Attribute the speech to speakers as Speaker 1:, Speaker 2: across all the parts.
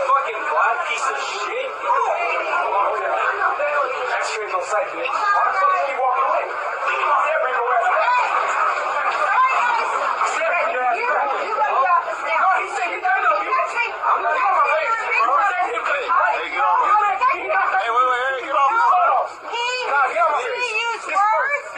Speaker 1: Fucking black piece of shit. That's straight no sight, man. Why the fuck did he walk away? Everywhere. No, he's taking that up. I'm not on my legs, bro. Hey, get off. Hey, wait, get off.
Speaker 2: He used words.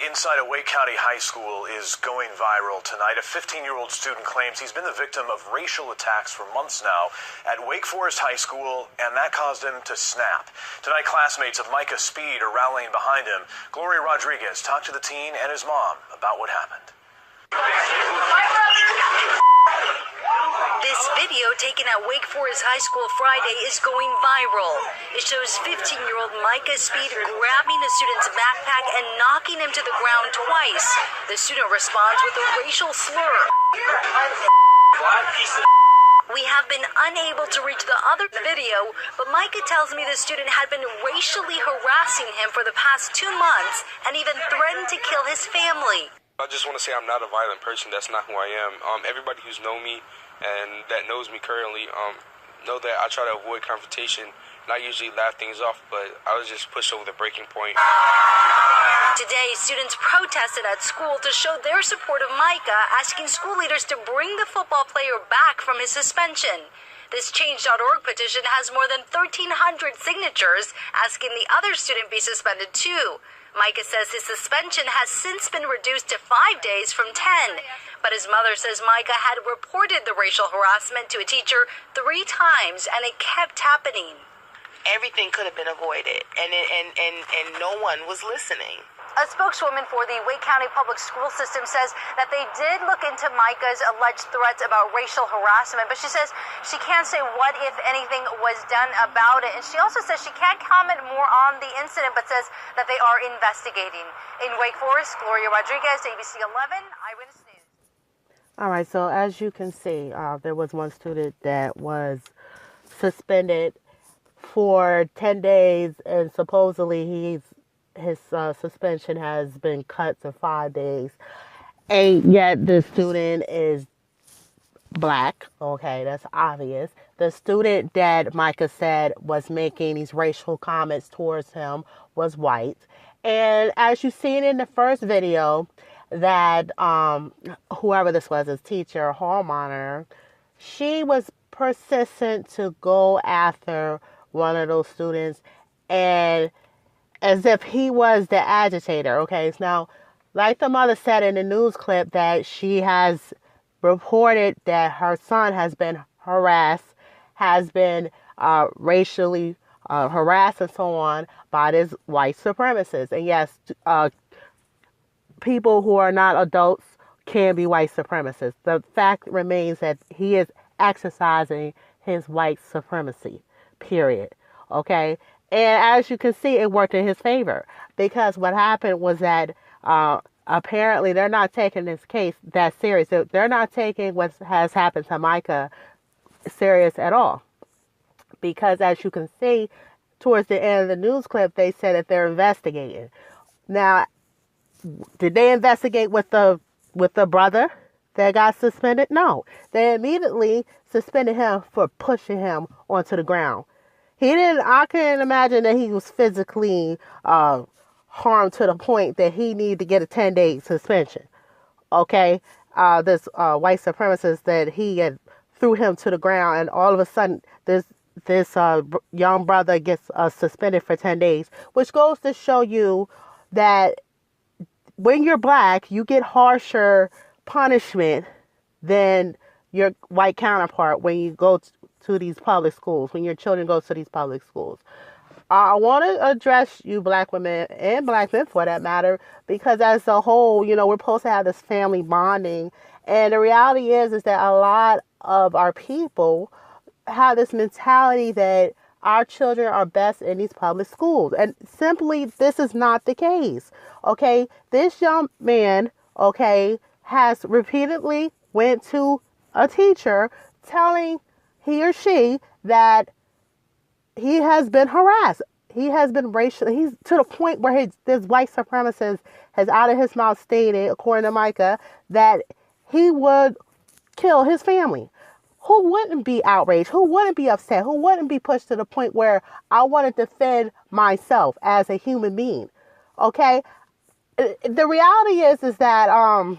Speaker 3: Inside a Wake County high school is going viral tonight. A 15-year-old student claims he's been the victim of racial attacks for months now at Wake Forest High School, and that caused him to snap. Tonight, classmates of Micah Speed are rallying behind him. Gloria Rodriguez talked to the teen and his mom about what happened.
Speaker 4: This video taken at Wake Forest High School Friday is going viral. It shows 15-year-old Micah Speed grabbing a student's backpack and knocking him to the ground twice. The student responds with a racial slur. We have been unable to reach the other video, but Micah tells me the student had been racially harassing him for the past 2 months and even threatened to kill his family.
Speaker 5: I just want to say I'm not a violent person. That's not who I am. Everybody who's known me and that knows me currently know that I try to avoid confrontation, and I usually laugh things off, but I was just pushed over the breaking point.
Speaker 4: Today, students protested at school to show their support of Micah, asking school leaders to bring the football player back from his suspension. This Change.org petition has more than 1,300 signatures, asking the other student be suspended too. Micah says his suspension has since been reduced to 5 days from 10. But his mother says Micah had reported the racial harassment to a teacher 3 times, and it kept happening.
Speaker 6: Everything could have been avoided, and no one was listening.
Speaker 4: A spokeswoman for the Wake County Public School System says that they did look into Micah's alleged threats about racial harassment, but she says she can't say what, if anything, was done about it. And she also says she can't comment more on the incident, but says that they are investigating. In Wake Forest, Gloria Rodriguez, ABC 11, Eyewitness News.
Speaker 2: All right, so as you can see, there was one student that was suspended for 10 days, and supposedly his suspension has been cut to 5 days. And yet the student is black. Okay, that's obvious. The student that Micah said was making these racial comments towards him was white. And as you've seen in the first video, that whoever this was, his teacher, hall monitor, she was persistent to go after one of those students, and as if he was the agitator. Okay, so now, like the mother said in the news clip, that she has reported that her son has been harassed, has been racially harassed and so on by this white supremacist. And yes, people who are not adults can be white supremacists. The fact remains that he is exercising his white supremacy, period. Okay? And as you can see, it worked in his favor, because what happened was that apparently they're not taking this case that serious. They're not taking what has happened to Micah serious at all, because as you can see, towards the end of the news clip, they said that they're investigating. Now, did they investigate with the brother that got suspended? No. They immediately suspended him for pushing him onto the ground. I couldn't imagine that he was physically harmed to the point that he needed to get a 10-day suspension. Okay? This white supremacist, that he had threw him to the ground, and all of a sudden this young brother gets suspended for 10 days, which goes to show you that when you're black, you get harsher punishment than your white counterpart when you go to these public schools, when your children go to these public schools. I want to address you black women and black men for that matter, because as a whole, we're supposed to have this family bonding. And the reality is that a lot of our people have this mentality that our children are best in these public schools. And simply, this is not the case. Okay? This young man, okay, has repeatedly went to a teacher telling he or she that he has been harassed. he has been racial. He's to the point where this white supremacist has out of his mouth stated, according to Micah, that he would kill his family. Who wouldn't be outraged? Who wouldn't be upset? Who wouldn't be pushed to the point where I want to defend myself as a human being? Okay? The reality is that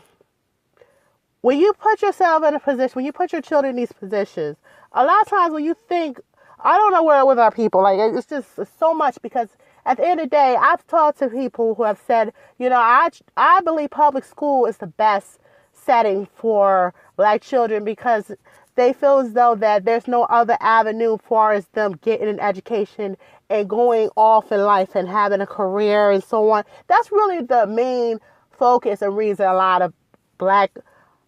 Speaker 2: when you put yourself in a position, when you put your children in these positions, a lot of times when you think, I don't know where it with our people, like it's just so much, because at the end of the day, I've talked to people who have said, I believe public school is the best setting for Black children because they feel as though that there's no other avenue as far as them getting an education and going off in life and having a career and so on. That's really the main focus and reason a lot of Black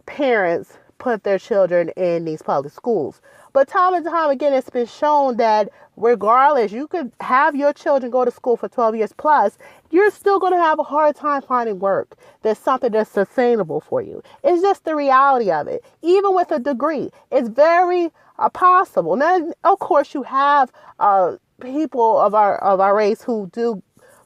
Speaker 2: parents put their children in these public schools. But time and time again, it's been shown that regardless, you could have your children go to school for 12 years plus, you're still going to have a hard time finding work. There's something that's sustainable for you. It's just the reality of it. Even with a degree, it's very possible. Now, of course, you have people of our race who do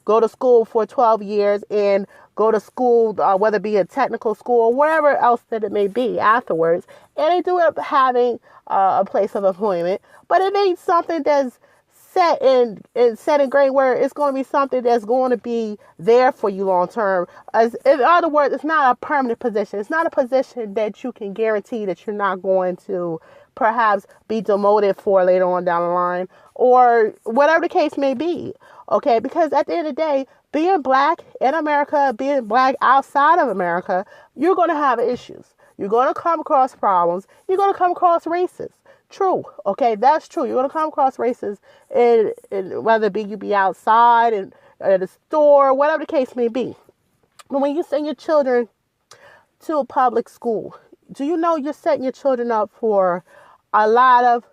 Speaker 2: go to school for 12 years and go to school, whether it be a technical school or whatever else that it may be afterwards, and they do end up having a place of employment, but it ain't something that's set in grain where it's going to be something that's going to be there for you long term. In other words, it's not a permanent position. It's not a position that you can guarantee that you're not going to perhaps be demoted for later on down the line, or whatever the case may be. Okay, because at the end of the day, being Black in America, being Black outside of America, you're going to have issues. You're going to come across problems. You're going to come across races. True. Okay, that's true. You're going to come across races, in whether it be you be outside and at a store, whatever the case may be. But when you send your children to a public school, do you know you're setting your children up for a lot of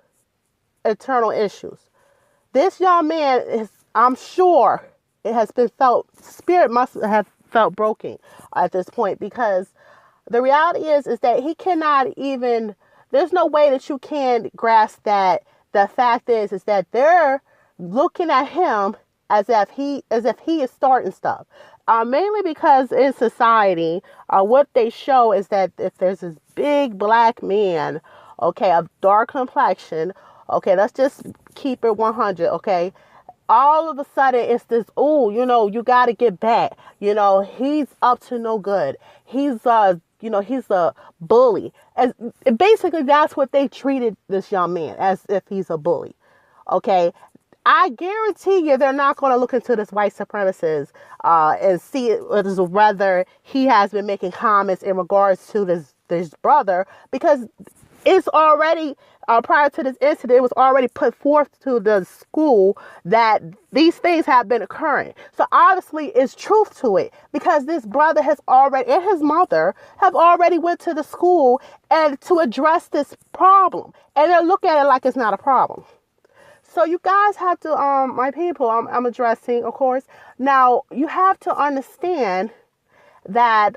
Speaker 2: eternal issues? This young man is, I'm sure, it has been felt, spirit must have felt broken at this point, because the reality is that he cannot even, there's no way that you can grasp that the fact is that they're looking at him as if he is starting stuff. Mainly because in society, what they show is that if there's this big Black man, okay, of dark complexion, okay, let's just keep it 100, okay, all of a sudden it's this, you got to get back. He's up to no good. He's he's a bully. As basically, that's what they treated this young man, as if he's a bully. Okay. I guarantee you they're not going to look into this white supremacist and see whether he has been making comments in regards to this brother, because it's already, prior to this incident, it was already put forth to the school that these things have been occurring. So obviously it's truth to it, because this brother has already, and his mother have already went to the school and to address this problem. And they're looking at it like it's not a problem. So you guys have to, my people, I'm addressing, of course. Now, you have to understand that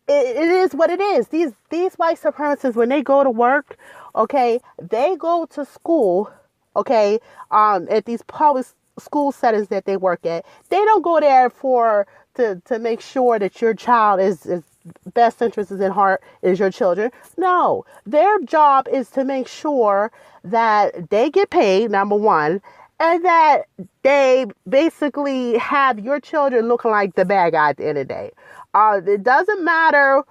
Speaker 2: it is what it is. These white supremacists, when they go to work, okay, they go to school, okay, at these public school settings that they work at. They don't go there to make sure that your child is best interest is in heart is your children. No, their job is to make sure that they get paid, number one, and that they basically have your children looking like the bad guy at the end of the day. It doesn't matter.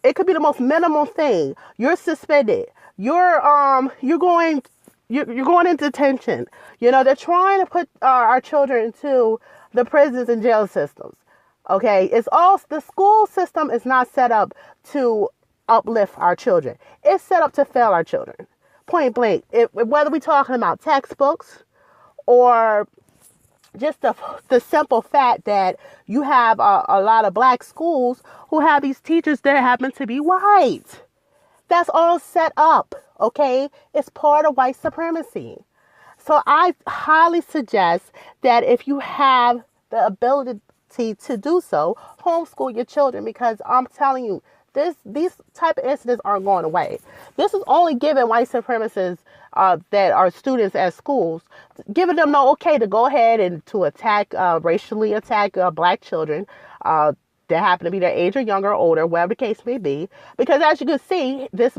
Speaker 2: It could be the most minimal thing. You're suspended. You're going into detention. They're trying to put our children into the prisons and jail systems. Okay, the school system is not set up to uplift our children. It's set up to fail our children. Point blank. Whether we're talking about textbooks or just the simple fact that you have a lot of Black schools who have these teachers that happen to be white. That's all set up, okay? It's part of white supremacy. So I highly suggest that if you have the ability to do so, homeschool your children, because I'm telling you, these type of incidents aren't going away. This is only giving white supremacists that are students at schools, giving them no okay to go ahead and to attack, racially attack black children that happen to be their age or younger or older, whatever the case may be. Because as you can see, this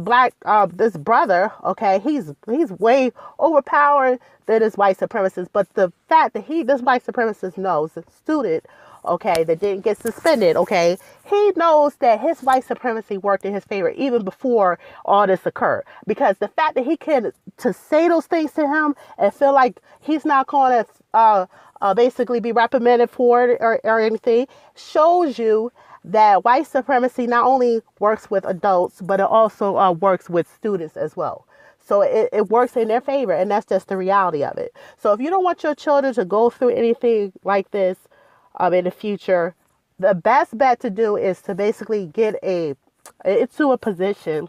Speaker 2: this brother, okay, he's way overpowering than this white supremacist. But the fact that this white supremacist knows, the student, okay, that didn't get suspended, okay, he knows that his white supremacy worked in his favor even before all this occurred. Because the fact that he can to say those things to him and feel like he's not going to basically be reprimanded for it or anything shows you that white supremacy not only works with adults, but it also works with students as well. So it works in their favor, and that's just the reality of it. So if you don't want your children to go through anything like this in the future, the best bet to do is to basically get into a position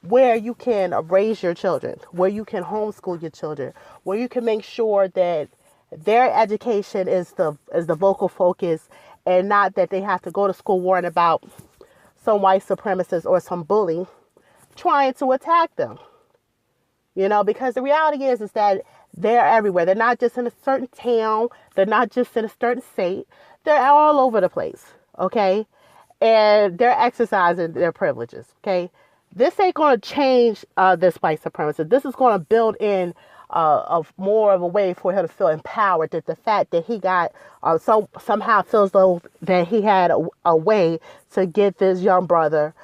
Speaker 2: where you can raise your children, where you can homeschool your children, where you can make sure that their education is the vocal focus, and not that they have to go to school worrying about some white supremacist or some bully trying to attack them. You know, because the reality is that they're everywhere. They're not just in a certain town. They're not just in a certain state. They're all over the place, okay? And they're exercising their privileges, okay? This ain't going to change this white supremacist. This is going to build in more of a way for him to feel empowered. That the fact that he got somehow feels though that he had a way to get this young brother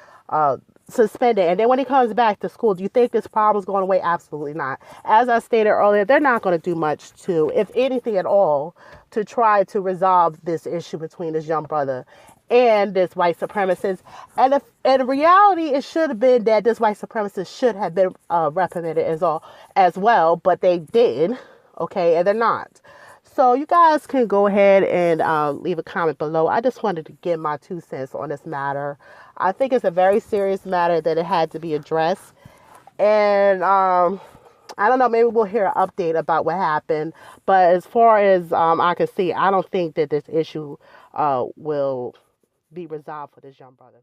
Speaker 2: suspended. And then when he comes back to school, do you think this problem is going away? Absolutely not. As I stated earlier, they're not going to do much to, if anything at all, to try to resolve this issue between this young brother and this white supremacist. And in reality, it should have been that this white supremacist should have been reprimanded as well, but they did, okay, and they're not. So you guys can go ahead and leave a comment below. I just wanted to give my 2 cents on this matter. I think it's a very serious matter that it had to be addressed. And I don't know, maybe we'll hear an update about what happened. But as far as I can see, I don't think that this issue will be resolved for this young brother.